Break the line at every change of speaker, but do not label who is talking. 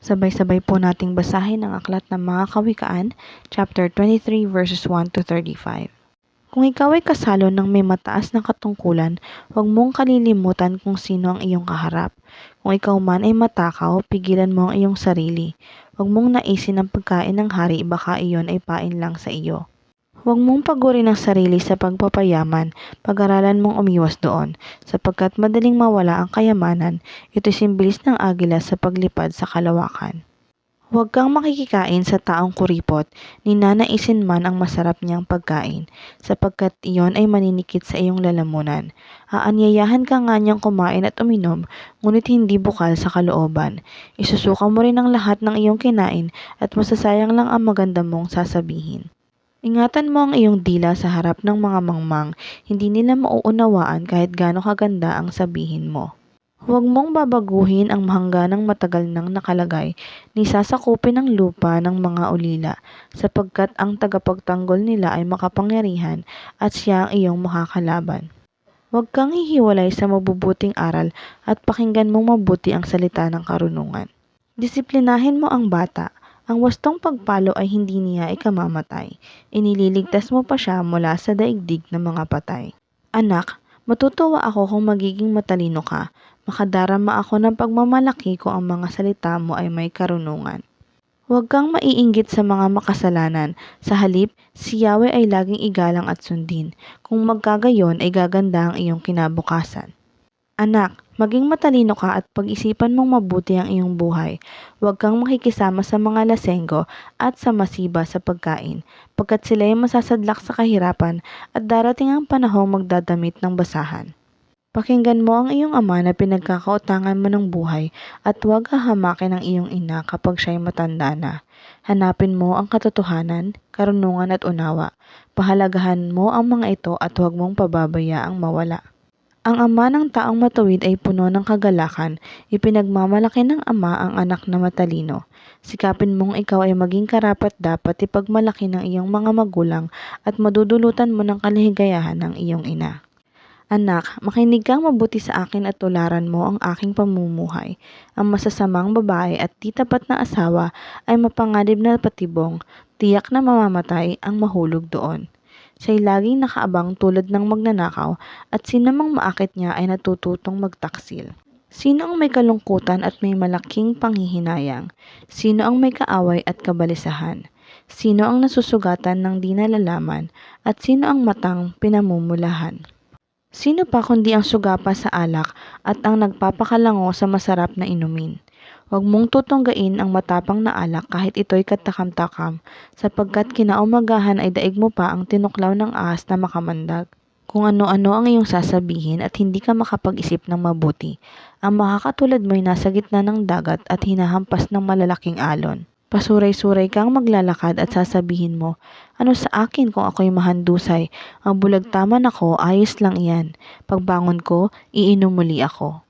Sabay-sabay po nating basahin ang aklat ng mga kawikaan, chapter 23 verses 1 to 35. Kung ikaw ay kasalo ng may mataas na katungkulan, huwag mong kalilimutan kung sino ang iyong kaharap. Kung ikaw man ay matakaw, pigilan mo ang iyong sarili. Huwag mong naisin ang pagkain ng hari, baka iyon ay pain lang sa iyo. Huwag mong pagurin ang sarili sa pagpapayaman, pag-aralan mong umiwas doon, sapagkat madaling mawala ang kayamanan, ito'y simbilis ng agila sa paglipad sa kalawakan. Huwag kang makikikain sa taong kuripot, ninanaisin man ang masarap niyang pagkain, sapagkat iyon ay maninikit sa iyong lalamunan. Aanyayahan ka nga niyang kumain at uminom, ngunit hindi bukal sa kalooban. Isusuka mo rin ang lahat ng iyong kinain at masasayang lang ang maganda mong sasabihin. Ingatan mo ang iyong dila sa harap ng mga mangmang, hindi nila mauunawaan kahit gaano kaganda ang sabihin mo. Huwag mong babaguhin ang hangganang matagal nang nakalagay, ni sasakupin ng lupa ng mga ulila, sapagkat ang tagapagtanggol nila ay makapangyarihan at siya ang iyong makakalaban. Huwag kang hihiwalay sa mabubuting aral at pakinggan mong mabuti ang salita ng karunungan. Disiplinahin mo ang bata. Ang wastong pagpalo ay hindi niya ikamamatay. Inililigtas mo pa siya mula sa daigdig ng mga patay. Anak, matutuwa ako kung magiging matalino ka. Makadarama ako ng pagmamalaki kung ang mga salita mo ay may karunungan. Huwag kang maiinggit sa mga makasalanan. Sa halip, si Yahweh ay laging igalang at sundin. Kung magkagayon ay gaganda ang iyong kinabukasan. Anak, maging matalino ka at pag-isipan mong mabuti ang iyong buhay. Huwag kang makikisama sa mga lasenggo at sa masiba sa pagkain, pagkat sila ay masasadlak sa kahirapan at darating ang panahong magdadamit ng basahan. Pakinggan mo ang iyong ama na pinagkakautangan mo ng buhay at huwag hahamakin ang iyong ina kapag siya'y matanda na. Hanapin mo ang katotohanan, karunungan at unawa. Pahalagahan mo ang mga ito at huwag mong pababayaang mawala. Ang ama ng taong matuwid ay puno ng kagalakan, ipinagmamalaki ng ama ang anak na matalino. Sikapin mong ikaw ay maging karapat-dapat ipagmalaki ng iyong mga magulang at madudulutan mo ng kaligayahan ng iyong ina. Anak, makinig kang mabuti sa akin at tularan mo ang aking pamumuhay. Ang masasamang babae at di tapat na asawa ay mapanganib na patibong, tiyak na mamamatay ang mahulog doon. Siya'y laging nakaabang tulad ng magnanakaw at sinamang maakit niya ay natututong magtaksil. Sino ang may kalungkutan at may malaking panghihinayang? Sino ang may kaaway at kabalisahan? Sino ang nasusugatan ng di nalalaman? At sino ang matang pinamumulahan? Sino pa kundi ang sugapa sa alak at ang nagpapakalango sa masarap na inumin? Huwag mong tutunggain ang matapang na alak kahit ito'y katakam-takam, sapagkat kinaumagahan ay daig mo pa ang tinuklaw ng ahas na makamandag. Kung ano-ano ang iyong sasabihin at hindi ka makapag-isip ng mabuti, ang makakatulad mo'y nasa gitna ng dagat at hinahampas ng malalaking alon. Pasuray-suray kang maglalakad at sasabihin mo, ano sa akin kung ako'y mahandusay? Ang bulag taman ako, ayos lang iyan. Pagbangon ko, iinom muli ako.